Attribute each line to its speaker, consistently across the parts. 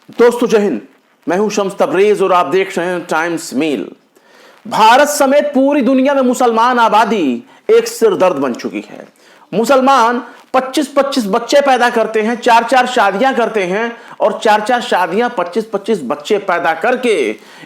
Speaker 1: दोस्तों जय हिंद। मैं हूं शम्स तबरेज और आप देख रहे हैं टाइम्स मेल। भारत समेत पूरी दुनिया में मुसलमान आबादी एक सिरदर्द बन चुकी है। मुसलमान 25-25 बच्चे पैदा करते हैं, 4-4 शादियां करते हैं और 4-4 शादियां 25-25 बच्चे पैदा करके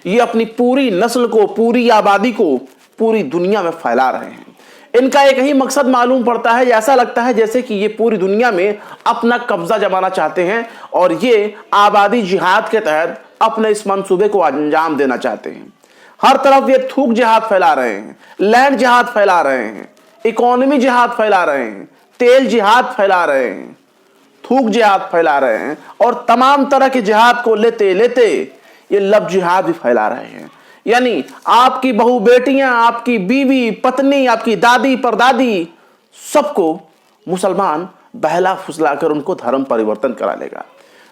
Speaker 1: ये अपनी पूरी नस्ल को, पूरी आबादी को पूरी दुनिया में फैला रहे हैं। इनका एक ही मकसद मालूम पड़ता है, ऐसा लगता है जैसे कि ये पूरी दुनिया में अपना कब्जा जमाना चाहते हैं और ये आबादी जिहाद के तहत अपने इस मंसूबे को अंजाम देना चाहते हैं। हर तरफ ये थूक जिहाद फैला रहे हैं, लैंड जिहाद फैला रहे हैं, इकोनॉमी जिहाद फैला रहे हैं, तेल जिहाद फैला रहे हैं, थूक जिहाद फैला रहे हैं और तमाम तरह के जिहाद को लेते लेते ये लब जिहाद भी फैला रहे हैं। यानी आपकी बहू बेटियां, आपकी बीवी, पत्नी, आपकी दादी, परदादी, सबको मुसलमान बहला फुसलाकर उनको धर्म परिवर्तन करा लेगा।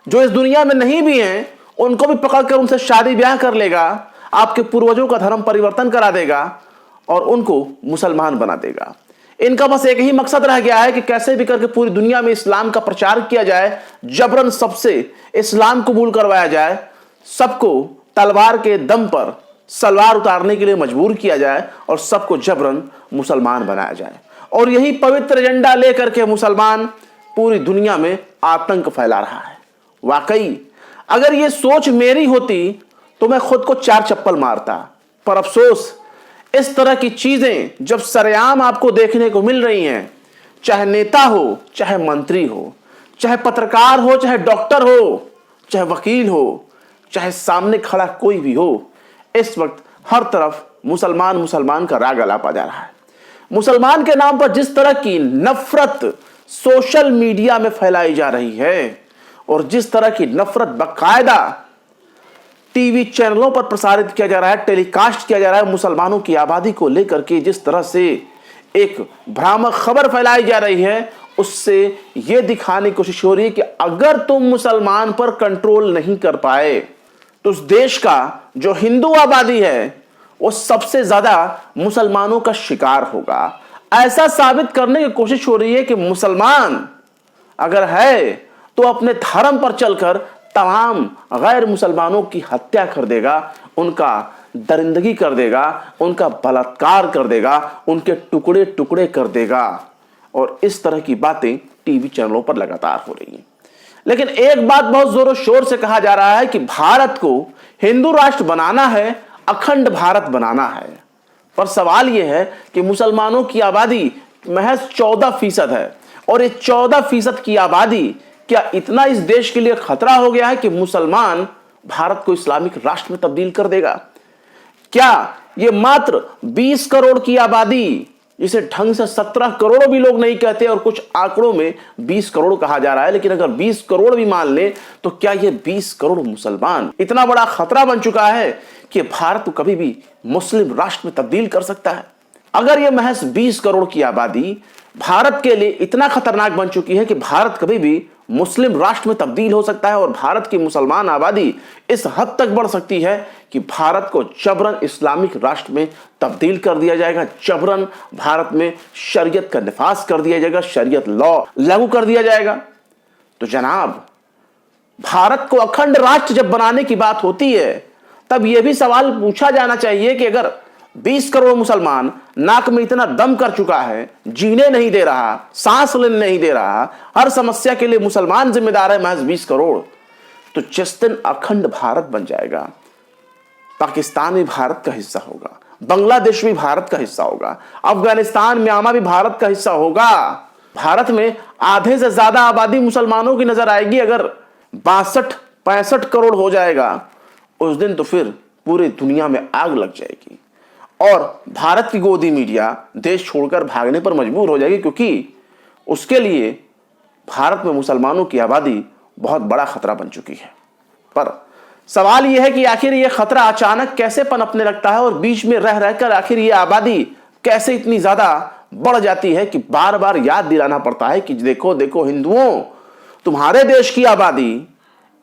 Speaker 1: जो इस दुनिया में नहीं भी हैं उनको भी पकड़कर उनसे शादी ब्याह कर लेगा, आपके पूर्वजों का धर्म परिवर्तन करा देगा और उनको मुसलमान बना देगा। इनका बस एक ही मकसद रह गया है कि कैसे भी करके पूरी दुनिया में इस्लाम का प्रचार किया जाए, जबरन सबसे इस्लाम कबूल करवाया जाए, सबको तलवार के दम पर सलवार उतारने के लिए मजबूर किया जाए और सबको जबरन मुसलमान बनाया जाए। और यही पवित्र एजेंडा लेकर के मुसलमान पूरी दुनिया में आतंक फैला रहा है। वाकई अगर ये सोच मेरी होती तो मैं खुद को 4 चप्पल मारता, पर अफसोस इस तरह की चीजें जब सरेआम आपको देखने को मिल रही हैं, चाहे नेता हो, चाहे मंत्री हो, चाहे पत्रकार हो, चाहे डॉक्टर हो, चाहे वकील हो, चाहे सामने खड़ा कोई भी हो, इस वक्त हर तरफ मुसलमान का राग अलापा जा रहा है। मुसलमान के नाम पर जिस तरह की नफरत सोशल मीडिया में फैलाई जा रही है और जिस तरह की नफरत बाकायदा टीवी चैनलों पर प्रसारित किया जा रहा है, टेलीकास्ट किया जा रहा है, मुसलमानों की आबादी को लेकर के जिस तरह से एक भ्रामक खबर फैलाई जा रही है, उससे यह दिखाने की कोशिश हो रही है कि अगर तुम मुसलमान पर कंट्रोल नहीं कर पाए तो उस देश का जो हिंदू आबादी है वो सबसे ज्यादा मुसलमानों का शिकार होगा। ऐसा साबित करने की कोशिश हो रही है कि मुसलमान अगर है तो अपने धर्म पर चलकर तमाम गैर मुसलमानों की हत्या कर देगा, उनका दरिंदगी कर देगा, उनका बलात्कार कर देगा, उनके टुकड़े टुकड़े कर देगा। और इस तरह की बातें टीवी चैनलों पर लगातार हो रही हैं। लेकिन एक बात बहुत जोरों शोर से कहा जा रहा है कि भारत को हिंदू राष्ट्र बनाना है, अखंड भारत बनाना है। पर सवाल यह है कि मुसलमानों की आबादी महज 14% है और ये 14% की आबादी क्या इतना इस देश के लिए खतरा हो गया है कि मुसलमान भारत को इस्लामिक राष्ट्र में तब्दील कर देगा? क्या ये मात्र 20 करोड़ की आबादी, जिसे ढंग से 17 करोड़ भी लोग नहीं कहते और कुछ आंकड़ों में 20 करोड़ कहा जा रहा है, लेकिन अगर 20 करोड़ भी मान ले तो क्या ये 20 करोड़ मुसलमान इतना बड़ा खतरा बन चुका है कि भारत को कभी भी मुस्लिम राष्ट्र में तब्दील कर सकता है? अगर ये महज 20 करोड़ की आबादी भारत के लिए इतना खतरनाक बन चुकी है कि भारत कभी भी मुस्लिम राष्ट्र में तब्दील हो सकता है और भारत की मुसलमान आबादी इस हद तक बढ़ सकती है कि भारत को जबरन इस्लामिक राष्ट्र में तब्दील कर दिया जाएगा, जबरन भारत में शरीयत का निफाज कर दिया जाएगा, शरीयत लॉ लागू कर दिया जाएगा। तो जनाब, भारत को अखंड राष्ट्र जब बनाने की बात होती है तब यह भी सवाल पूछा जाना चाहिए कि अगर 20 करोड़ मुसलमान नाक में इतना दम कर चुका है, जीने नहीं दे रहा, सांस लेने नहीं दे रहा, हर समस्या के लिए मुसलमान जिम्मेदार है महज 20 करोड़, तो जिस दिन अखंड भारत बन जाएगा, पाकिस्तान भी भारत का हिस्सा होगा, बांग्लादेश भी भारत का हिस्सा होगा, अफगानिस्तान, म्यांमार भी भारत का हिस्सा होगा। भारत में आधे से ज्यादा आबादी मुसलमानों की नजर आएगी। अगर 62-65 करोड़ हो जाएगा उस दिन तो फिर पूरी दुनिया में आग लग जाएगी और भारत की गोदी मीडिया देश छोड़कर भागने पर मजबूर हो जाएगी, क्योंकि उसके लिए भारत में मुसलमानों की आबादी बहुत बड़ा खतरा बन चुकी है। पर सवाल यह है कि आखिर यह खतरा अचानक कैसे पनपने लगता है और बीच में रह रहकर आखिर यह आबादी कैसे इतनी ज्यादा बढ़ जाती है कि बार बार याद दिलाना पड़ता है कि देखो देखो हिंदुओं, तुम्हारे देश की आबादी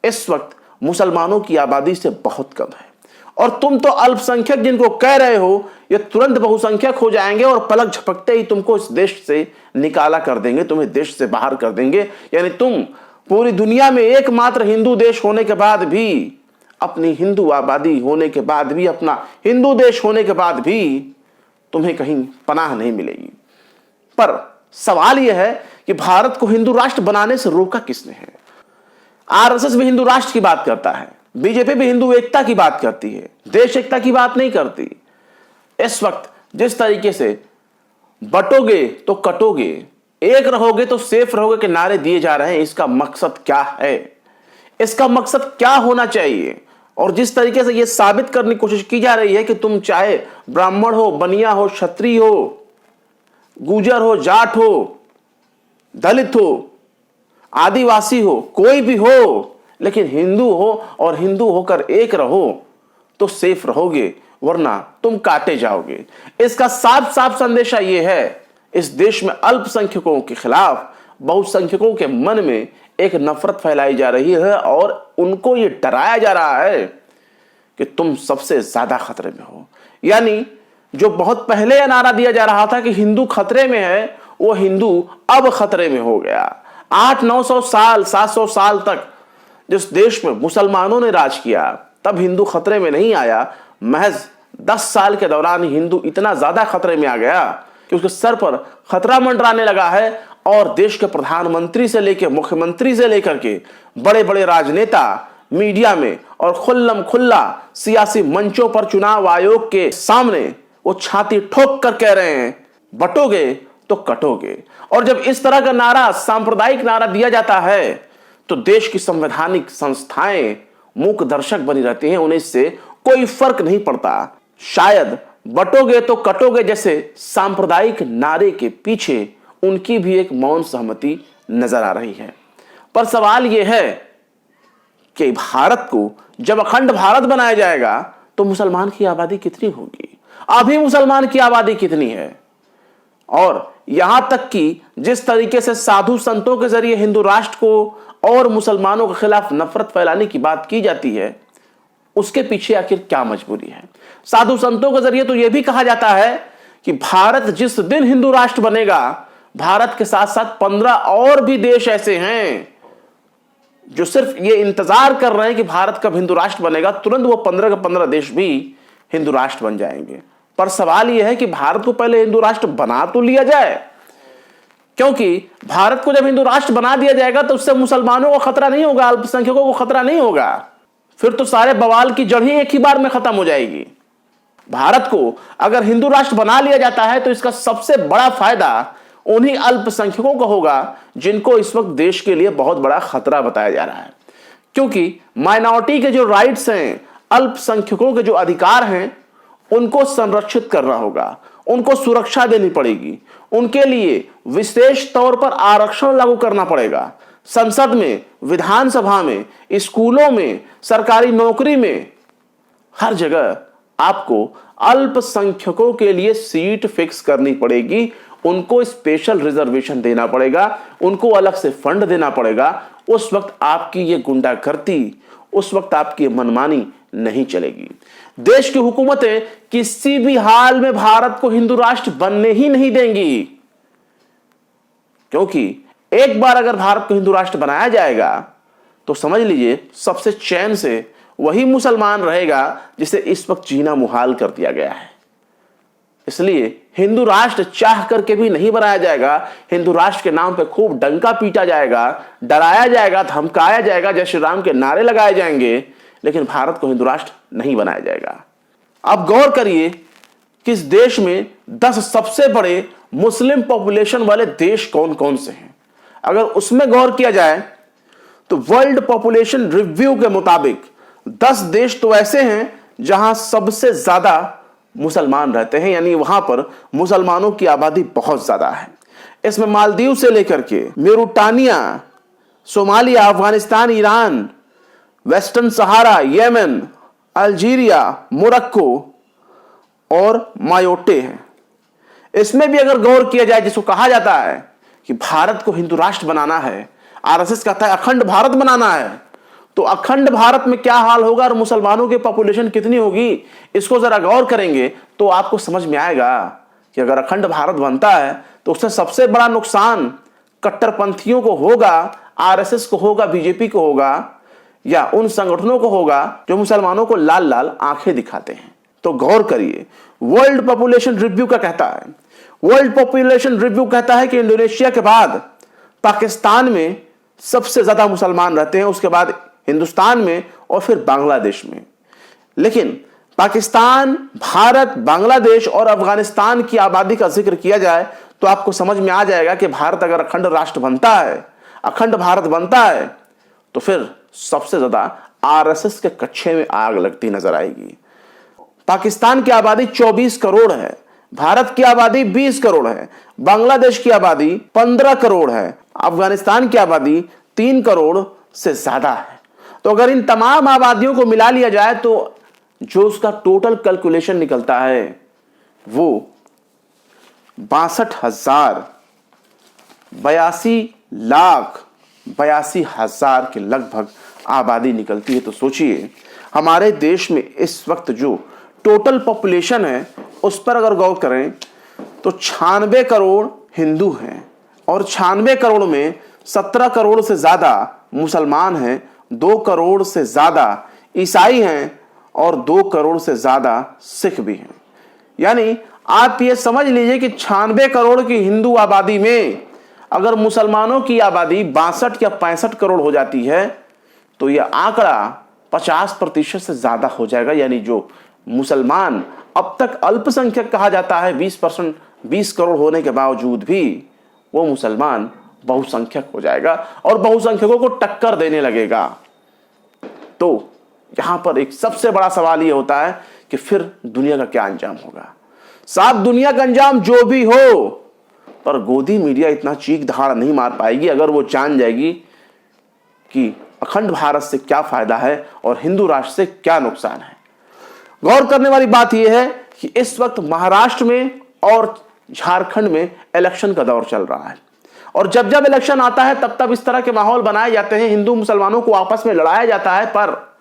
Speaker 1: इस वक्त मुसलमानों की आबादी से बहुत कम है और तुम तो अल्पसंख्यक जिनको कह रहे हो ये तुरंत बहुसंख्यक हो जाएंगे और पलक झपकते ही तुमको इस देश से निकाला कर देंगे, तुम्हें देश से बाहर कर देंगे। यानी तुम पूरी दुनिया में एकमात्र हिंदू देश होने के बाद भी, अपनी हिंदू आबादी होने के बाद भी, अपना हिंदू देश होने के बाद भी तुम्हें कहीं पनाह नहीं मिलेगी। पर सवाल यह है कि भारत को हिंदू राष्ट्र बनाने से रोका किसने है? आरएसएस भी हिंदू राष्ट्र की बात करता है, बीजेपी भी हिंदू एकता की बात करती है, देश एकता की बात नहीं करती। इस वक्त जिस तरीके से बटोगे तो कटोगे, एक रहोगे तो सेफ रहोगे के नारे दिए जा रहे हैं, इसका मकसद क्या है? इसका मकसद क्या होना चाहिए? और जिस तरीके से यह साबित करने की कोशिश की जा रही है कि तुम चाहे ब्राह्मण हो, बनिया हो, क्षत्रिय हो, गुजर हो, जाट हो, दलित हो, आदिवासी हो, कोई भी हो, लेकिन हिंदू हो और हिंदू होकर एक रहो तो सेफ रहोगे, वरना तुम काटे जाओगे। इसका साफ साफ संदेशा यह है, इस देश में अल्पसंख्यकों के खिलाफ बहुसंख्यकों के मन में एक नफरत फैलाई जा रही है और उनको यह डराया जा रहा है कि तुम सबसे ज्यादा खतरे में हो। यानी जो बहुत पहले यह नारा दिया जा रहा था कि हिंदू खतरे में है, वो हिंदू अब खतरे में हो गया। 800-900 साल, 700 साल तक जिस देश में मुसलमानों ने राज किया, तब हिंदू खतरे में नहीं आया। महज 10 साल के दौरान हिंदू इतना ज्यादा खतरे में आ गया कि उसके सर पर खतरा मंडराने लगा है और देश के प्रधानमंत्री से लेकर मुख्यमंत्री से लेकर के बड़े बड़े राजनेता मीडिया में और खुल्लम खुल्ला सियासी मंचों पर चुनाव आयोग के सामने वो छाती ठोक कर कह रहे हैं, बटोगे तो कटोगे। और जब इस तरह का नारा, सांप्रदायिक नारा दिया जाता है, तो देश की संवैधानिक संस्थाएं मूक दर्शक बनी रहती हैं, उन्हें इससे कोई फर्क नहीं पड़ता। शायद बटोगे तो कटोगे जैसे सांप्रदायिक नारे के पीछे उनकी भी एक मौन सहमति नजर आ रही है। पर सवाल यह है कि भारत को जब अखंड भारत बनाया जाएगा तो मुसलमान की आबादी कितनी होगी? अभी मुसलमान की आबादी कितनी है? और यहां तक कि जिस तरीके से साधु संतों के जरिए हिंदू राष्ट्र को और मुसलमानों के खिलाफ नफरत फैलाने की बात की जाती है, उसके पीछे आखिर क्या मजबूरी है? साधु संतों के जरिए तो यह भी कहा जाता है कि भारत जिस दिन हिंदू राष्ट्र बनेगा, भारत के साथ साथ 15 और भी देश ऐसे हैं जो सिर्फ ये इंतजार कर रहे हैं कि भारत कब हिंदू राष्ट्र बनेगा, तुरंत वो 15 के 15 देश भी हिंदू राष्ट्र बन जाएंगे। पर सवाल यह है कि भारत को पहले हिंदू राष्ट्र बना तो लिया जाए, क्योंकि भारत को जब हिंदू राष्ट्र बना दिया जाएगा तो उससे मुसलमानों को खतरा नहीं होगा, अल्पसंख्यकों को खतरा नहीं होगा। फिर तो सारे बवाल की जड़ ही एक ही बार में खत्म हो जाएगी। भारत को अगर हिंदू राष्ट्र बना लिया जाता है तो इसका सबसे बड़ा फायदा उन्हीं अल्पसंख्यकों को होगा जिनको इस वक्त देश के लिए बहुत बड़ा खतरा बताया जा रहा है। क्योंकि माइनॉरिटी के जो राइट्स हैं, अल्पसंख्यकों के जो अधिकार हैं, उनको संरक्षित करना होगा, उनको सुरक्षा देनी पड़ेगी, उनके लिए विशेष तौर पर आरक्षण लागू करना पड़ेगा। संसद में, विधानसभा में, स्कूलों में, सरकारी नौकरी में, हर जगह आपको अल्पसंख्यकों के लिए सीट फिक्स करनी पड़ेगी, उनको स्पेशल रिजर्वेशन देना पड़ेगा, उनको अलग से फंड देना पड़ेगा। उस वक्त आपकी ये गुंडागर्दी, उस वक्त आपकी मनमानी नहीं चलेगी। देश की हुकूमतें किसी भी हाल में भारत को हिंदू राष्ट्र बनने ही नहीं देंगी, क्योंकि एक बार अगर भारत को हिंदू राष्ट्र बनाया जाएगा तो समझ लीजिए सबसे चैन से वही मुसलमान रहेगा जिसे इस वक्त जीना मुहाल कर दिया गया है। इसलिए हिंदू राष्ट्र चाह करके भी नहीं बनाया जाएगा। हिंदू राष्ट्र के नाम पे खूब डंका पीटा जाएगा, डराया जाएगा, धमकाया जाएगा, जय श्री राम के नारे लगाए जाएंगे, लेकिन भारत को हिंदू राष्ट्र नहीं बनाया जाएगा। अब गौर करिए कि इस देश में 10 सबसे बड़े मुस्लिम पॉपुलेशन वाले देश कौन कौन से हैं। अगर उसमें गौर किया जाए तो वर्ल्ड पॉपुलेशन रिव्यू के मुताबिक 10 देश तो ऐसे हैं जहां सबसे ज्यादा मुसलमान रहते हैं, यानी वहां पर मुसलमानों की आबादी बहुत ज्यादा है। इसमें मालदीव से लेकर के म्यूरिटानिया, सोमालिया, अफगानिस्तान, ईरान, वेस्टर्न सहारा, येमेन, अल्जीरिया, मोरक्को और मायोटे हैं। इसमें भी अगर गौर किया जाए, जिसको कहा जाता है कि भारत को हिंदू राष्ट्र बनाना है, आरएसएस कहता है अखंड भारत बनाना है, तो अखंड भारत में क्या हाल होगा और मुसलमानों की पॉपुलेशन कितनी होगी, इसको जरा गौर करेंगे तो आपको समझ में आएगा कि अगर अखंड भारत बनता है तो उससे सबसे बड़ा नुकसान कट्टरपंथियों को होगा, आरएसएस को होगा, बीजेपी को होगा, या उन संगठनों को होगा जो मुसलमानों को लाल लाल आंखें दिखाते हैं। तो गौर करिए, वर्ल्ड पॉपुलेशन रिव्यू का कहता है, वर्ल्ड पॉपुलेशन रिव्यू कहता है कि इंडोनेशिया के बाद पाकिस्तान में सबसे ज्यादा मुसलमान रहते हैं, उसके बाद हिंदुस्तान में और फिर बांग्लादेश में। लेकिन पाकिस्तान, भारत, बांग्लादेश और अफगानिस्तान की आबादी का जिक्र किया जाए तो आपको समझ में आ जाएगा कि भारत अगर अखंड राष्ट्र बनता है, अखंड भारत बनता है, तो फिर सबसे ज्यादा आरएसएस के कच्छे में आग लगती नजर आएगी। पाकिस्तान की आबादी 24 करोड़ है, भारत की आबादी 20 करोड़ है, बांग्लादेश की आबादी 15 करोड़ है, अफगानिस्तान की आबादी 3 करोड़ से ज्यादा है। तो अगर इन तमाम आबादियों को मिला लिया जाए तो जो उसका टोटल कैलकुलेशन निकलता है वो 82,82,00,000 के लगभग आबादी निकलती है। तो सोचिए, हमारे देश में इस वक्त जो टोटल पॉपुलेशन है उस पर अगर गौर करें तो 96 करोड़ हिंदू हैं और 96 करोड़ में 17 करोड़ से ज्यादा मुसलमान हैं, 2 करोड़ से ज्यादा ईसाई हैं और 2 करोड़ से ज्यादा सिख भी हैं। यानी आप ये समझ लीजिए कि 96 करोड़ की हिंदू आबादी में अगर मुसलमानों की आबादी 62 या 65 करोड़ हो जाती है तो यह आंकड़ा 50% से ज्यादा हो जाएगा। यानी जो मुसलमान अब तक अल्पसंख्यक कहा जाता है 20%, 20 करोड़ होने के बावजूद भी वो मुसलमान बहुसंख्यक हो जाएगा और बहुसंख्यकों को टक्कर देने लगेगा। तो यहां पर एक सबसे बड़ा सवाल यह होता है कि फिर दुनिया का क्या अंजाम होगा। साहब, दुनिया का अंजाम जो भी हो, पर गोदी मीडिया इतना चीख दहाड़ नहीं मार पाएगी अगर वो जान जाएगी कि अखंड भारत से क्या फायदा है और हिंदू राष्ट्र से क्या नुकसान है। गौर करने वाली बात यह है कि इस वक्त महाराष्ट्र में और झारखंड में इलेक्शन का दौर चल रहा है और जब जब इलेक्शन आता है तब तब इस तरह के माहौल बनाए जाते हैं, हिंदू मुसलमानों को आपस में लड़ाया जाता है। पर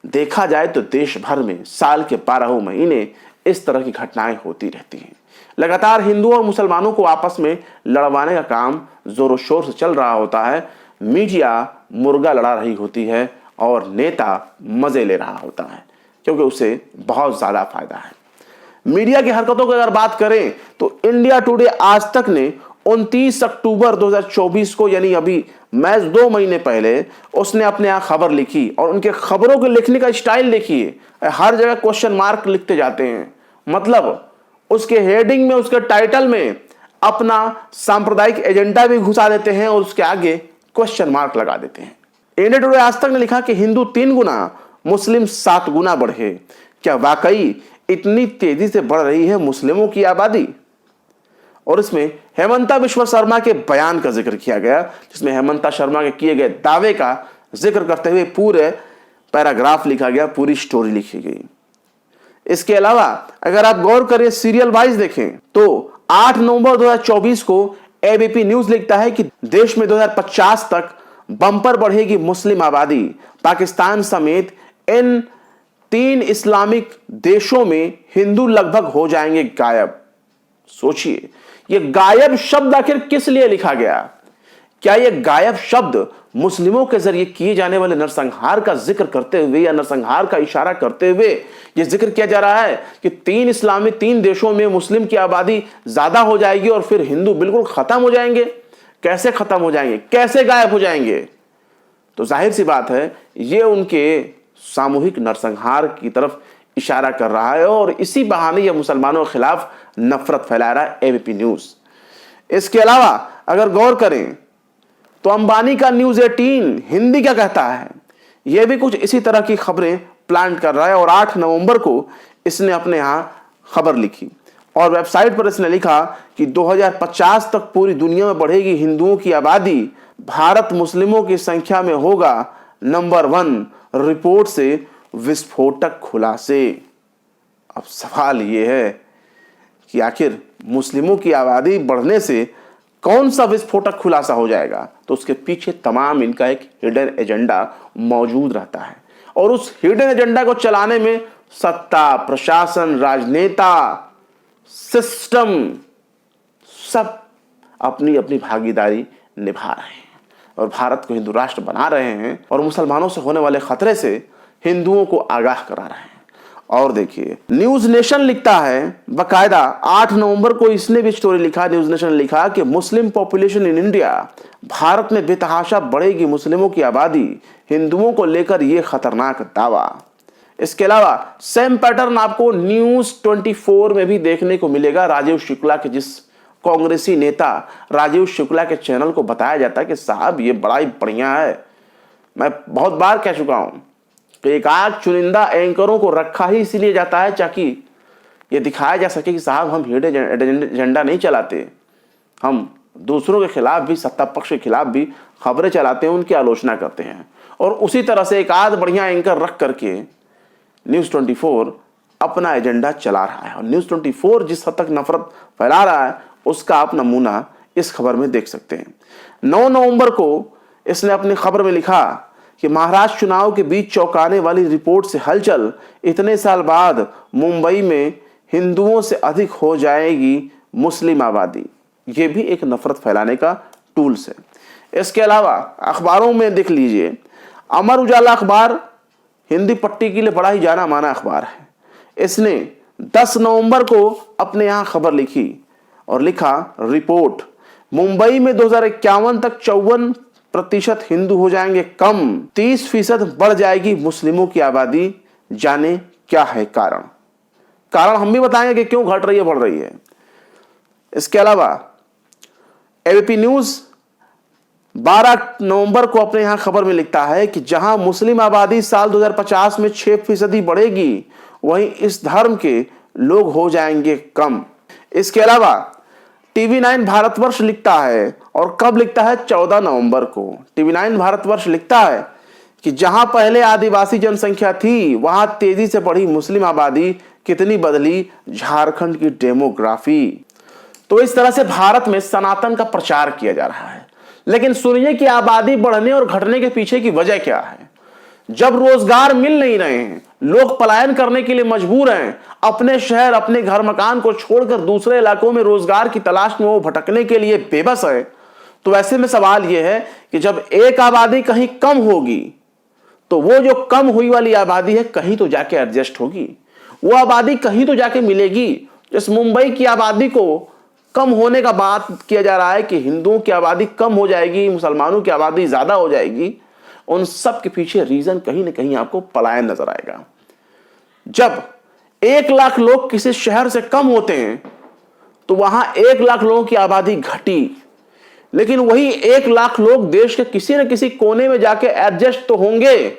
Speaker 1: देखा जाए तो देश भर में साल के 12 महीने इस तरह की घटनाएं होती रहती हैं। लगातार हिंदुओं और मुसलमानों को आपस में लड़वाने का काम जोरों शोर से चल रहा होता है। मीडिया मुर्गा लड़ा रही होती है और नेता मजे ले रहा होता है क्योंकि उसे बहुत ज्यादा फायदा है। मीडिया की हरकतों की अगर बात करें तो इंडिया टुडे आज तक ने 29 अक्टूबर 2024 को, यानी अभी मैच 2 महीने पहले, उसने अपने यहां खबर लिखी और उनके खबरों के लिखने का स्टाइल देखिए, हर जगह क्वेश्चन मार्क लिखते जाते हैं। मतलब उसके हेडिंग में, उसके टाइटल में अपना सांप्रदायिक एजेंडा भी घुसा देते हैं और उसके आगे क्वेश्चन मार्क लगा देते हैं। इंडिया टुडे आज तक ने लिखा कि हिंदू 3 गुना, मुस्लिम 7 गुना बढ़े। क्या वाकई इतनी तेजी से बढ़ रही है मुस्लिमों की आबादी? और इसमें हेमंता बिश्व शर्मा के बयान का जिक्र किया गया, जिसमें हेमंता शर्मा के किए गए दावे का जिक्र करते हुए पूरे पैराग्राफ लिखा गया, पूरी स्टोरी लिखी गई। इसके अलावा अगर आप गौर करें, सीरियल वाइज देखें तो 8 नवंबर 2024 को एबीपी न्यूज लिखता है कि देश में 2050 तक बंपर बढ़ेगी मुस्लिम आबादी। पाकिस्तान समेत इन 3 इस्लामिक देशों में हिंदू लगभग हो जाएंगे गायब। सोचिए, यह गायब शब्द आखिर किस लिए लिखा गया? क्या यह गायब शब्द मुस्लिमों के जरिए किए जाने वाले नरसंहार का जिक्र करते हुए या नरसंहार का इशारा करते हुए यह जिक्र किया जा रहा है कि 3 देशों में मुस्लिम की आबादी ज्यादा हो जाएगी और फिर हिंदू बिल्कुल खत्म हो जाएंगे? कैसे खत्म हो जाएंगे, कैसे गायब हो जाएंगे? तो जाहिर सी बात है, यह उनके सामूहिक नरसंहार की तरफ इशारा कर रहा है और इसी बहाने यह मुसलमानों के खिलाफ नफरत फैला रहा है एबीपी न्यूज। इसके अलावा अगर गौर करें तो अंबानी का न्यूज 18 हिंदी क्या कहता है, यह भी कुछ इसी तरह की खबरें प्लान कर रहा है और 8 नवंबर को इसने अपने यहां खबर लिखी और वेबसाइट पर इसने लिखा कि 2050 तक पूरी दुनिया में बढ़ेगी हिंदुओं की आबादी, भारत मुस्लिमों की संख्या में होगा नंबर 1, रिपोर्ट से विस्फोटक खुलासे। अब सवाल यह है कि आखिर मुस्लिमों की आबादी बढ़ने से कौन सा विस्फोटक खुलासा हो जाएगा? तो उसके पीछे तमाम इनका एक हिडन एजेंडा मौजूद रहता है और उस हिडन एजेंडा को चलाने में सत्ता, प्रशासन, राजनेता, सिस्टम सब अपनी अपनी भागीदारी निभा रहे हैं। और भारत को हिंदू राष्ट्र बना रहे हैं और मुसलमानों से होने वाले खतरे से हिंदुओं को आगाह करा रहे हैं। और देखिए, न्यूज नेशन लिखता है बकायदा 8 नवंबर को इसने भी स्टोरी लिखा, न्यूज नेशन ने लिखा कि Muslim population in India, Bharat में बेतहाशा बढ़ेगी मुस्लिमों की आबादी, हिंदुओं को लेकर यह खतरनाक दावा। इसके अलावा सेम पैटर्न आपको न्यूज 24 में भी देखने को मिलेगा। राजीव शुक्ला के, जिस कांग्रेसी नेता राजीव शुक्ला के चैनल को बताया जाता है कि साहब ये बड़ा ही बढ़िया है। मैं बहुत बार कह चुका हूं कि एक आध चुनिंदा एंकरों को रखा ही इसीलिए जाता है ताकि ये दिखाया जा सके कि साहब हम हिडन एजेंडा नहीं चलाते, हम दूसरों के खिलाफ भी, सत्ता पक्ष के खिलाफ भी खबरें चलाते हैं, उनकी आलोचना करते हैं। और उसी तरह से एक आध बढ़िया एंकर रख करके न्यूज़ 24 अपना एजेंडा चला रहा है। और न्यूज़ 24 जिस हद तक नफरत फैला रहा है उसका आप नमूना इस खबर में देख सकते हैं। 9 नवंबर को इसने अपनी खबर में लिखा कि महाराष्ट्र चुनाव के बीच चौंकाने वाली रिपोर्ट से हलचल, इतने साल बाद मुंबई में हिंदुओं से अधिक हो जाएगी मुस्लिम आबादी। ये भी एक नफरत फैलाने का टूल्स है। इसके अलावा अखबारों में देख लीजिए, अमर उजाला अखबार हिंदी पट्टी के लिए बड़ा ही जाना माना अखबार है। इसने 10 नवंबर को अपने यहां खबर लिखी और लिखा, रिपोर्ट, मुंबई में 2051 तक 54% हिंदू हो जाएंगे कम, 30% बढ़ जाएगी मुस्लिमों की आबादी, जाने क्या है कारण। कारण हम भी बताएंगे कि क्यों घट रही है, बढ़ रही है। इसके अलावा एबीपी न्यूज 12 नवंबर को अपने यहां खबर में लिखता है कि जहां मुस्लिम आबादी साल 2050 में 6% बढ़ेगी, वहीं इस धर्म के लोग हो जाएंगे कम। इसके अलावा टीवी 9 भारतवर्ष लिखता है, और कब लिखता है, 14 नवंबर को टीवी 9 भारतवर्ष लिखता है कि जहां पहले आदिवासी जनसंख्या थी वहां तेजी से बढ़ी मुस्लिम आबादी, कितनी बदली झारखंड की डेमोग्राफी। तो इस तरह से भारत में सनातन का प्रचार किया जा रहा है। लेकिन सुनिए कि आबादी बढ़ने और घटने के पीछे की वजह क्या है। जब रोजगार मिल नहीं रहे हैं, लोग पलायन करने के लिए मजबूर हैं, अपने शहर, अपने घर मकान को छोड़कर दूसरे इलाकों में रोजगार की तलाश में वो भटकने के लिए बेबस है, तो ऐसे में सवाल यह है कि जब एक आबादी कहीं कम होगी तो वो जो कम हुई वाली आबादी है कहीं तो जाके एडजस्ट होगी, वो आबादी कहीं तो जाके मिलेगी। जिस मुंबई की आबादी को कम होने का बात किया जा रहा है कि हिंदुओं की आबादी कम हो जाएगी, मुसलमानों की आबादी ज्यादा हो जाएगी, उन सब के पीछे रीजन कहीं ना कहीं आपको पलायन नजर आएगा। जब 1 लाख लोग किसी शहर से कम होते हैं तो वहां 1 लाख लोगों की आबादी घटी, लेकिन वही 1 लाख लोग देश के किसी न किसी कोने में जाके एडजस्ट तो होंगे।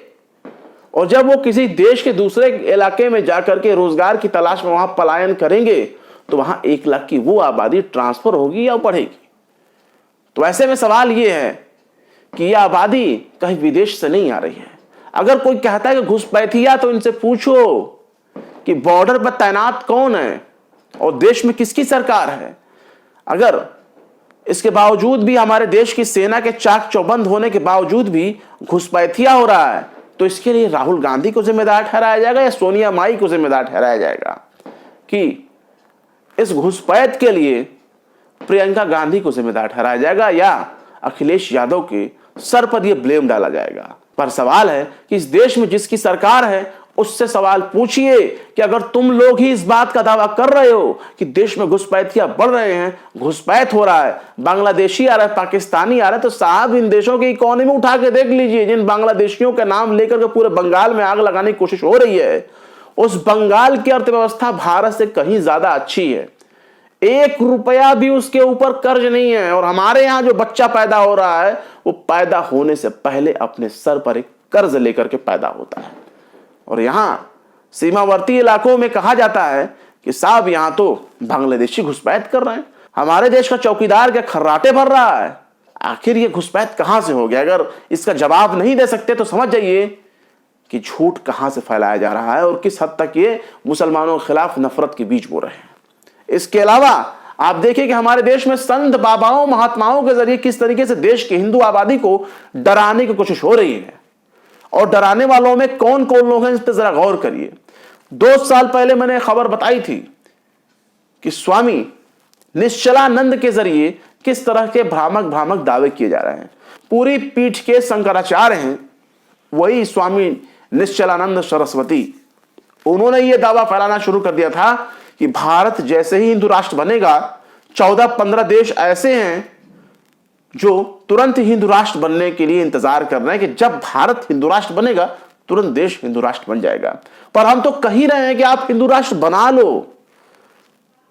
Speaker 1: और जब वो किसी देश के दूसरे इलाके में जाकर के रोजगार की तलाश में वहां पलायन करेंगे तो वहां 1 लाख की वो आबादी ट्रांसफर होगी या बढ़ेगी। तो ऐसे में सवाल यह है कि यह आबादी कहीं विदेश से नहीं आ रही है। अगर कोई कहता है कि घुसपैठिया, तो इनसे पूछो कि बॉर्डर पर तैनात कौन है और देश में किसकी सरकार है। अगर इसके बावजूद भी, हमारे देश की सेना के चाक चौबंद होने के बावजूद भी घुसपैठिया हो रहा है, तो इसके लिए राहुल गांधी को जिम्मेदार ठहराया जाएगा या सोनिया माई को जिम्मेदार ठहराया जाएगा कि इस घुसपैठ के लिए प्रियंका गांधी को जिम्मेदार ठहराया जाएगा या अखिलेश यादव के सर पर यह ब्लेम डाला जाएगा। पर सवाल है कि इस देश में जिसकी सरकार है उससे सवाल पूछिए कि अगर तुम लोग ही इस बात का दावा कर रहे हो कि देश में घुसपैठिया बढ़ रहे हैं, घुसपैठ हो रहा है, बांग्लादेशी आ रहा है, पाकिस्तानी आ रहा है, तो साहब इन देशों की इकोनॉमी उठा के देख लीजिए। जिन बांग्लादेशियों के नाम लेकर के पूरे बंगाल में आग लगाने की कोशिश हो रही है, उस बंगाल की अर्थव्यवस्था भारत से कहीं ज्यादा अच्छी है। 1 रुपया भी उसके ऊपर कर्ज नहीं है। और हमारे यहां जो बच्चा पैदा हो रहा है वो पैदा होने से पहले अपने सर पर एक कर्ज लेकर के पैदा होता है। और यहां सीमावर्ती इलाकों में कहा जाता है कि साहब यहां तो बांग्लादेशी घुसपैठ कर रहे हैं, हमारे देश का चौकीदार क्या खर्राटे भर रहा है। आखिर ये घुसपैठ कहां से हो गया? अगर इसका जवाब नहीं दे सकते तो समझ जाइए कि झूठ कहां से फैलाया जा रहा है और किस हद तक ये मुसलमानों के खिलाफ नफरत के बीज बो रहे हैं। इसके अलावा आप देखिए कि हमारे देश में संत बाबाओं, महात्माओं के जरिए किस तरीके से देश की हिंदू आबादी को डराने की कोशिश हो रही है। और डराने वालों में कौन कौन लोग हैं, इस पर जरा गौर करिए। 2 साल पहले मैंने खबर बताई थी कि स्वामी निश्चलानंद के जरिए किस तरह के भ्रामक भ्रामक दावे किए जा रहे हैं। पूरी पीठ के शंकराचार्य हैं वही स्वामी निश्चलानंद सरस्वती। उन्होंने यह दावा फैलाना शुरू कर दिया था कि भारत जैसे ही हिंदू राष्ट्र बनेगा 14-15 देश ऐसे हैं जो तुरंत हिंदू राष्ट्र बनने के लिए इंतजार कर रहे हैं कि जब भारत हिंदू राष्ट्र बनेगा तुरंत देश हिंदू राष्ट्र बन जाएगा। पर हम तो कह ही रहे हैं कि आप हिंदू राष्ट्र बना लो,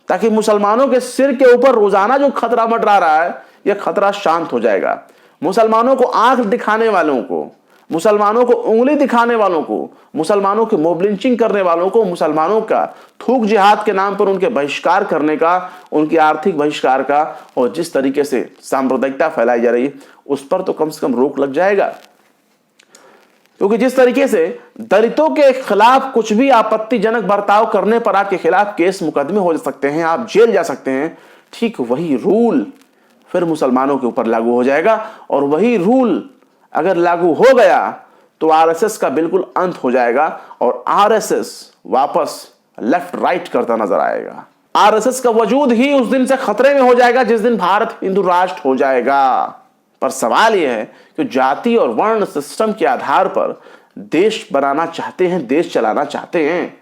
Speaker 1: ताकि मुसलमानों के सिर के ऊपर रोजाना जो खतरा मंडरा रहा है यह खतरा शांत हो जाएगा। मुसलमानों को आंख दिखाने वालों को, मुसलमानों को उंगली दिखाने वालों को, मुसलमानों की मॉब लिंचिंग करने वालों को, मुसलमानों का थूक जिहाद के नाम पर उनके बहिष्कार करने का, उनके आर्थिक बहिष्कार का, और जिस तरीके से सांप्रदायिकता फैलाई जा रही है उस पर तो कम से कम रोक लग जाएगा। क्योंकि जिस तरीके से दलितों के खिलाफ कुछ भी आपत्तिजनक बर्ताव करने पर आपके खिलाफ केस मुकदमे हो सकते हैं, आप जेल जा सकते हैं, ठीक वही रूल फिर मुसलमानों के ऊपर लागू हो जाएगा। और वही रूल अगर लागू हो गया तो आरएसएस का बिल्कुल अंत हो जाएगा और आरएसएस वापस लेफ्ट राइट करता नजर आएगा। आरएसएस का वजूद ही उस दिन से खतरे में हो जाएगा जिस दिन भारत हिंदू राष्ट्र हो जाएगा। पर सवाल यह है कि जाति और वर्ण सिस्टम के आधार पर देश बनाना चाहते हैं, देश चलाना चाहते हैं,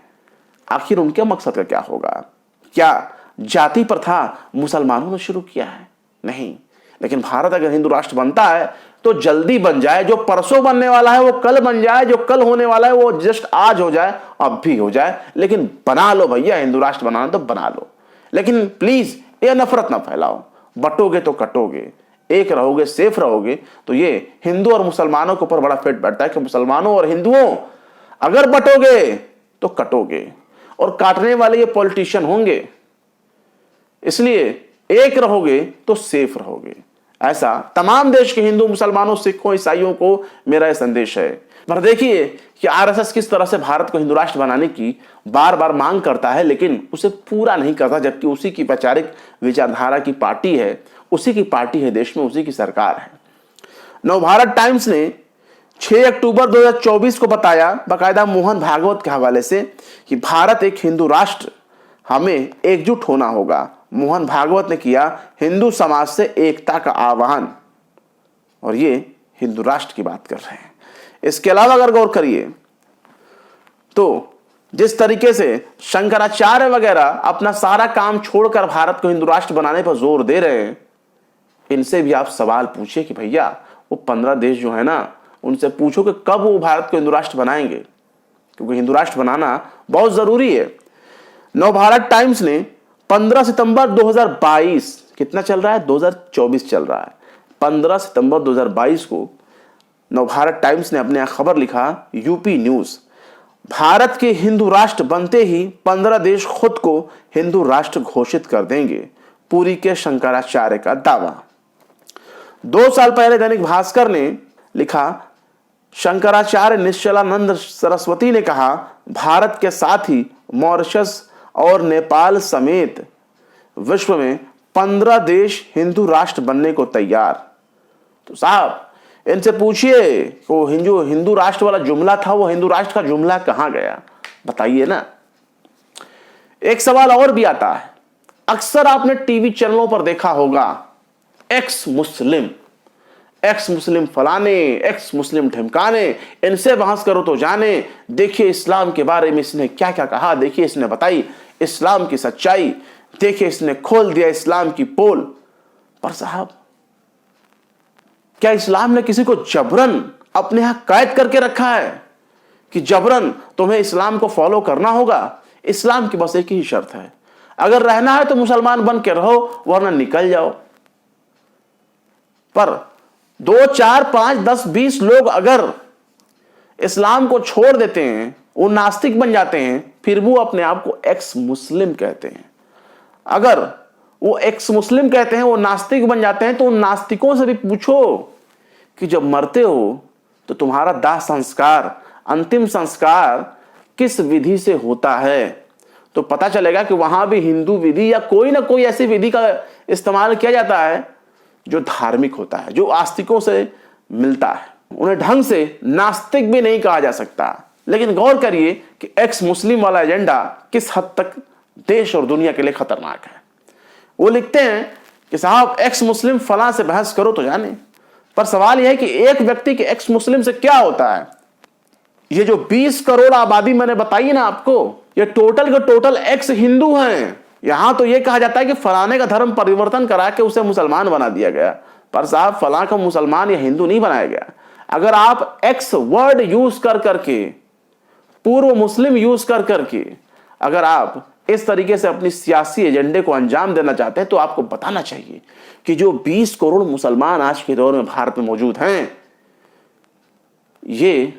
Speaker 1: आखिर उनके मकसद का क्या होगा? क्या जाति प्रथा मुसलमानों ने शुरू किया है? नहीं। लेकिन भारत अगर हिंदू राष्ट्र बनता है तो जल्दी बन जाए, जो परसों बनने वाला है वो कल बन जाए, जो कल होने वाला है वो जस्ट आज हो जाए, अब भी हो जाए, लेकिन बना लो भैया। हिंदू राष्ट्र बनाना तो बना लो, लेकिन प्लीज ये नफरत ना फैलाओ। बटोगे तो कटोगे, एक रहोगे सेफ रहोगे। तो ये हिंदू और मुसलमानों के ऊपर बड़ा फिट बैठता है कि मुसलमानों और हिंदुओं अगर बटोगे तो कटोगे, और काटने वाले ये पॉलिटिशियन होंगे, इसलिए एक रहोगे तो सेफ रहोगे। ऐसा तमाम देश के हिंदू, मुसलमानों, सिखों, ईसाइयों को मेरा यह संदेश है। पर देखिए कि आरएसएस किस तरह से भारत को हिंदू राष्ट्र बनाने की बार बार मांग करता है, लेकिन उसे पूरा नहीं करता, जबकि उसी की वैचारिक विचारधारा की पार्टी है, उसी की पार्टी है देश में, उसी की सरकार है। नवभारत टाइम्स ने 6 अक्टूबर 2024 को बताया, बाकायदा मोहन भागवत के हवाले से, कि भारत एक हिंदू राष्ट्र, हमें एकजुट होना होगा। मोहन भागवत ने किया हिंदू समाज से एकता का आह्वान, और ये हिंदू राष्ट्र की बात कर रहे हैं। इसके अलावा अगर गौर करिए तो जिस तरीके से शंकराचार्य वगैरह अपना सारा काम छोड़कर भारत को हिंदू राष्ट्र बनाने पर जोर दे रहे हैं, इनसे भी आप सवाल पूछिए कि भैया वो 15 देश जो है ना, उनसे पूछो कि कब वो भारत को हिंदू राष्ट्र बनाएंगे, क्योंकि हिंदू राष्ट्र बनाना बहुत जरूरी है। नवभारत टाइम्स ने 15 सितंबर 2022, कितना चल रहा है, 2024 चल रहा है, 15 सितंबर 2022 को नवभारत टाइम्स ने अपने यहां खबर लिखा, यूपी न्यूज, भारत के हिंदू राष्ट्र बनते ही 15 देश खुद को हिंदू राष्ट्र घोषित कर देंगे, पुरी के शंकराचार्य का दावा। 2 साल पहले दैनिक भास्कर ने लिखा, शंकराचार्य निश्चलानंद सरस्वती ने कहा, भारत के साथ ही मॉरिशस और नेपाल समेत विश्व में 15 देश हिंदू राष्ट्र बनने को तैयार। तो साहब इनसे पूछिए वो हिंदू राष्ट्र वाला जुमला था, वो हिंदू राष्ट्र का जुमला कहां गया, बताइए ना। एक सवाल और भी आता है, अक्सर आपने टीवी चैनलों पर देखा होगा, एक्स मुस्लिम फलाने, एक्स मुस्लिम ढिमकाने, इनसे बहस करो तो जाने, देखिए इस्लाम के बारे में इसने क्या क्या कहा, देखिए इसने बताई इस्लाम की सच्चाई, देखिए इसने खोल दिया इस्लाम की पोल। पर साहब क्या इस्लाम ने किसी को जबरन अपने यहां कैद करके रखा है कि जबरन तुम्हें इस्लाम को फॉलो करना होगा? इस्लाम की बस एक ही शर्त है, अगर रहना है तो मुसलमान बन के रहो, वरना निकल जाओ। पर 2, 4, 5, 10, 20 लोग अगर इस्लाम को छोड़ देते हैं, वो नास्तिक बन जाते हैं, फिर वो अपने आप को एक्स मुस्लिम कहते हैं। अगर वो एक्स मुस्लिम कहते हैं, वो नास्तिक बन जाते हैं, तो उन नास्तिकों से भी पूछो कि जब मरते हो तो तुम्हारा दाह संस्कार, अंतिम संस्कार किस विधि से होता है, तो पता चलेगा कि वहां भी हिंदू विधि या कोई ना कोई ऐसी विधि का इस्तेमाल किया जाता है जो धार्मिक होता है, जो आस्तिकों से मिलता है। उन्हें ढंग से नास्तिक भी नहीं कहा जा सकता। लेकिन गौर करिए कि एक्स मुस्लिम वाला एजेंडा किस हद तक देश और दुनिया के लिए खतरनाक है। वो लिखते हैं कि साहब एक्स मुस्लिम फलां से बहस करो तो जाने, पर सवाल यह है कि एक व्यक्ति के एक्स मुस्लिम से क्या होता है। ये जो 20 करोड़ आबादी मैंने बताई ना आपको, ये टोटल के टोटल एक्स हिंदू हैं। यहां तो ये कहा जाता है कि फलाने का धर्म परिवर्तन करा के उसे मुसलमान बना दिया गया, पर साहब फलां का मुसलमान या हिंदू नहीं बनाया गया। अगर आप एक्स वर्ड यूज कर करके, पूर्व मुस्लिम यूज कर करके अगर आप इस तरीके से अपनी सियासी एजेंडे को अंजाम देना चाहते हैं, तो आपको बताना चाहिए कि जो 20 करोड़ मुसलमान आज के दौर में भारत में मौजूद हैं, ये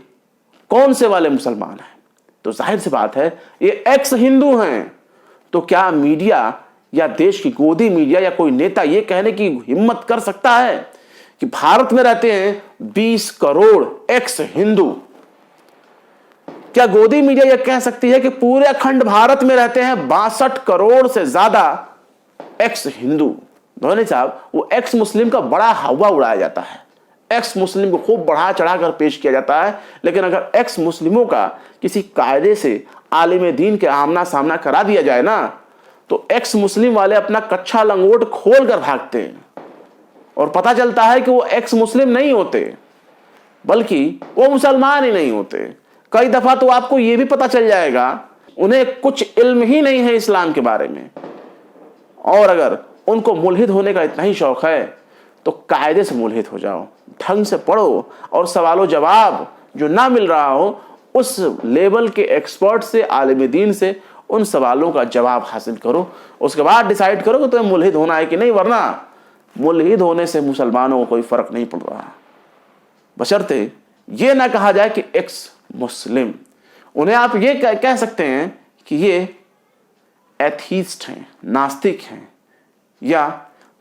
Speaker 1: कौन से वाले मुसलमान हैं। तो जाहिर सी बात है ये एक्स हिंदू हैं। तो क्या मीडिया या देश की गोदी मीडिया या कोई नेता ये कहने की हिम्मत कर सकता है कि भारत में रहते हैं 20 करोड़ एक्स हिंदू? क्या गोदी मीडिया यह कह सकती है कि पूरे अखंड भारत में रहते हैं 62 करोड़ से ज्यादा एक्स हिंदू? धोनी साहब, वो एक्स मुस्लिम का बड़ा हवा उड़ाया जाता है, एक्स मुस्लिम को खूब बढ़ा चढ़ाकर पेश किया जाता है, लेकिन अगर एक्स मुस्लिमों का किसी कायदे से आलिम दीन के आमना सामना करा दिया जाए ना, तो एक्स मुस्लिम वाले अपना कच्चा लंगोट खोल कर भागते हैं और पता चलता है कि वो एक्स मुस्लिम नहीं होते, बल्कि वो मुसलमान ही नहीं होते। कई दफा तो आपको यह भी पता चल जाएगा उन्हें कुछ इल्म ही नहीं है इस्लाम के बारे में, और अगर उनको मुल्हिद होने का इतना ही शौक है तो कायदे से मुल्हिद हो जाओ, ढंग से पढ़ो और सवालों जवाब जो ना मिल रहा हो उस लेवल के एक्सपर्ट से, आलिम दीन से उन सवालों का जवाब हासिल करो। उसके बाद डिसाइड करो कि तुम्हें मुल्हिद होना है कि नहीं, वरना मुल्हिद होने से मुसलमानों को कोई फर्क नहीं पड़ रहा, बशर्ते ये ना कहा जाए कि एक्स मुस्लिम। उन्हें आप ये कह सकते हैं कि ये एथीस्ट हैं, नास्तिक हैं, या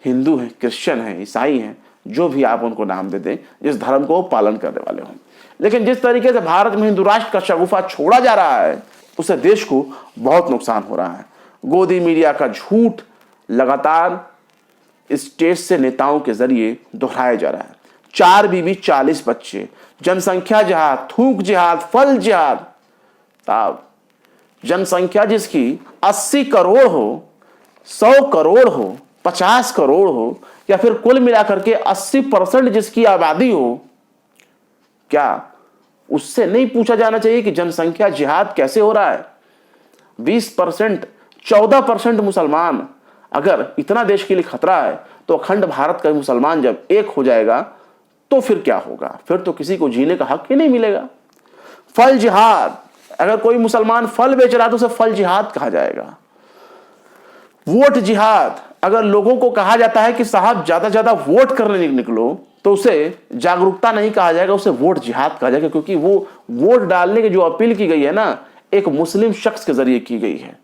Speaker 1: हिंदू हैं, क्रिश्चियन हैं, ईसाई हैं, जो भी आप उनको नाम दे दें, जिस धर्म को पालन करने वाले हों। लेकिन जिस तरीके से भारत में हिंदू राष्ट्र का शगुफा छोड़ा जा रहा है, उससे देश को बहुत नुकसान हो रहा है। गोदी मीडिया का झूठ लगातार स्टेज से नेताओं के जरिए दोहराया जा रहा है। 4 बीबी 40 बच्चे, जनसंख्या जिहाद, थूक जिहाद, फल जिहाद। साहब, जनसंख्या जिसकी 80 करोड़ हो, 100 करोड़ हो, 50 करोड़ हो, या फिर कुल मिलाकर के 80% जिसकी आबादी हो, क्या उससे नहीं पूछा जाना चाहिए कि जनसंख्या जिहाद कैसे हो रहा है? 20%, 14% मुसलमान, अगर इतना देश के लिए खतरा है, तो अखंड भारत का मुसलमान जब एक हो जाएगा तो फिर क्या होगा? फिर तो किसी को जीने का हक ही नहीं मिलेगा। फल जिहाद, अगर कोई मुसलमान फल बेच रहा है तो उसे फल जिहाद कहा जाएगा। वोट जिहाद, अगर लोगों को कहा जाता है कि साहब ज्यादा ज्यादा वोट करने निकलो, तो उसे जागरूकता नहीं कहा जाएगा, उसे वोट जिहाद कहा जाएगा, क्योंकि वो वोट डालने की जो अपील की गई है ना, एक मुस्लिम शख्स के जरिए की गई है,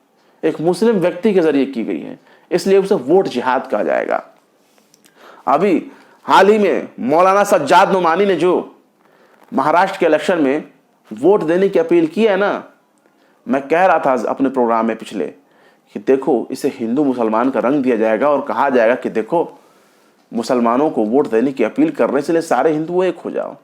Speaker 1: एक मुस्लिम व्यक्ति के जरिए की गई है, इसलिए उसे वोट जिहाद कहा जाएगा। अभी हाल ही में मौलाना सज्जाद नुमानी ने जो महाराष्ट्र के इलेक्शन में वोट देने की अपील की है ना, मैं कह रहा था अपने प्रोग्राम में पिछले कि देखो इसे हिंदू मुसलमान का रंग दिया जाएगा और कहा जाएगा कि देखो मुसलमानों को वोट देने की अपील करने से सारे हिंदू एक हो जाओ।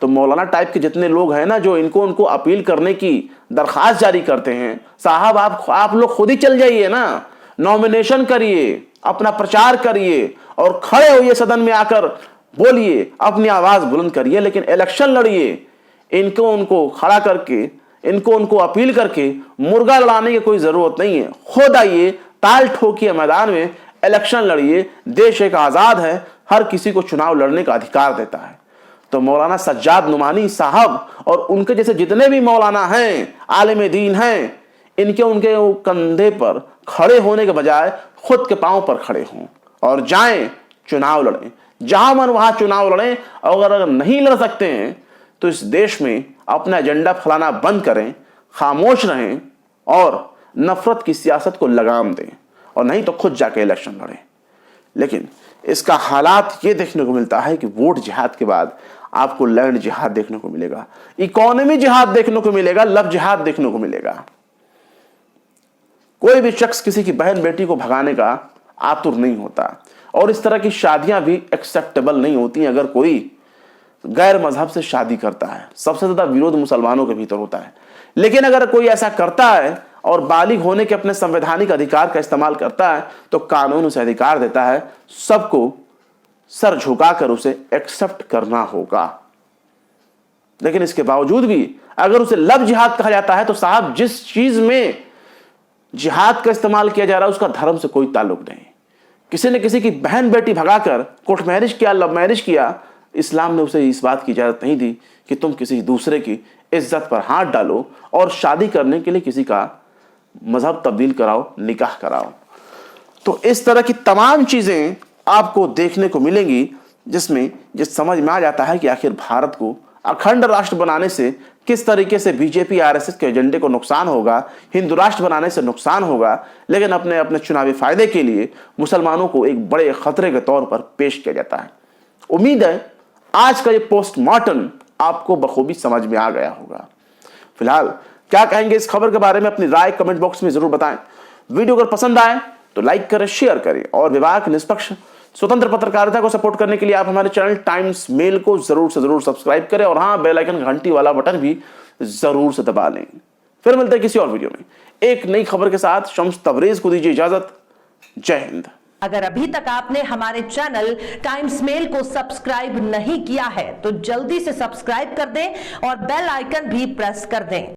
Speaker 1: तो मौलाना टाइप के जितने लोग हैं ना, जो उनको अपील करने की दरखास्त जारी करते हैं, साहब आप लोग खुद ही चल जाइए ना, नॉमिनेशन करिए, अपना प्रचार करिए और खड़े होइए सदन में आकर बोलिए, अपनी आवाज बुलंद करिए, लेकिन इलेक्शन लड़िए। उनको खड़ा करके, उनको अपील करके मुर्गा लड़ाने की कोई जरूरत नहीं है। खुद आइए, ताल ठोकिए, मैदान में इलेक्शन लड़िए। देश एक आजाद है, हर किसी को चुनाव लड़ने का अधिकार देता है। तो मौलाना सज्जाद नुमानी साहब और उनके जैसे जितने भी मौलाना हैं, आलिम दीन हैं, उनके कंधे पर खड़े होने के बजाय खुद के पांव पर खड़े हों और जाएं, चुनाव लड़ें, जहां मन वहां चुनाव लड़ें। और अगर नहीं लड़ सकते हैं तो इस देश में अपना एजेंडा फैलाना बंद करें, खामोश रहें और नफरत की सियासत को लगाम दें, और नहीं तो खुद जाके इलेक्शन लड़ें। लेकिन इसका हालात ये देखने को मिलता है कि वोट जिहाद के बाद आपको लैंड जिहाद देखने को मिलेगा, इकोनॉमी जिहाद देखने को मिलेगा, लव जिहाद देखने को मिलेगा। कोई भी शख्स किसी की बहन बेटी को भगाने का आतुर नहीं होता, और इस तरह की शादियां भी एक्सेप्टेबल नहीं होती अगर कोई गैर मजहब से शादी करता है। सबसे ज्यादा विरोध मुसलमानों के भीतर होता है, लेकिन अगर कोई ऐसा करता है और बालिग होने के अपने संवैधानिक अधिकार का इस्तेमाल करता है तो कानून उसे अधिकार देता है सबको सर झुकाकर उसे एक्सेप्ट करना होगा। लेकिन इसके बावजूद भी अगर उसे लव जिहाद कहा जाता है तो साहब जिस चीज में जिहाद का इस्तेमाल किया जा रहा है उसका धर्म से कोई ताल्लुक नहीं। किसी ने किसी की बहन बेटी भगाकर कोर्ट मैरिज किया, लव मैरिज किया, इस्लाम ने उसे इस बात की इजाजत नहीं दी कि तुम किसी दूसरे की इज्जत पर हाथ डालो और शादी करने के लिए किसी का मजहब तब्दील कराओ, निकाह कराओ। तो इस तरह की तमाम चीजें आपको देखने को मिलेंगी जिसमें समझ में आ जाता है कि आखिर भारत को अखंड राष्ट्र बनाने से किस तरीके से बीजेपी आरएसएस के एजेंडे को नुकसान होगा, हिंदू राष्ट्र बनाने से नुकसान होगा, लेकिन अपने अपने चुनावी फायदे के लिए मुसलमानों को एक बड़े खतरे के तौर पर पेश किया जाता है। उम्मीद है आज का ये पोस्टमार्टम आपको बखूबी समझ में आ गया होगा। फिलहाल क्या कहेंगे इस खबर के बारे में अपनी राय कमेंट बॉक्स में जरूर बताएं। वीडियो अगर पसंद आए तो लाइक करें, शेयर करें और विभाग की निष्पक्ष स्वतंत्र पत्रकारिता को सपोर्ट करने के लिए आप हमारे चैनल टाइम्स मेल को जरूर से जरूर सब्सक्राइब करें और हाँ, बेल आइकन घंटी वाला बटन भी जरूर से दबा लें। फिर मिलते हैं किसी और वीडियो में एक नई खबर के साथ। शम्स तबरेज को दीजिए इजाजत। जय हिंद।
Speaker 2: अगर अभी तक आपने हमारे चैनल टाइम्स मेल को सब्सक्राइब नहीं किया है तो जल्दी से सब्सक्राइब कर दें और बेल आइकन भी प्रेस कर दें।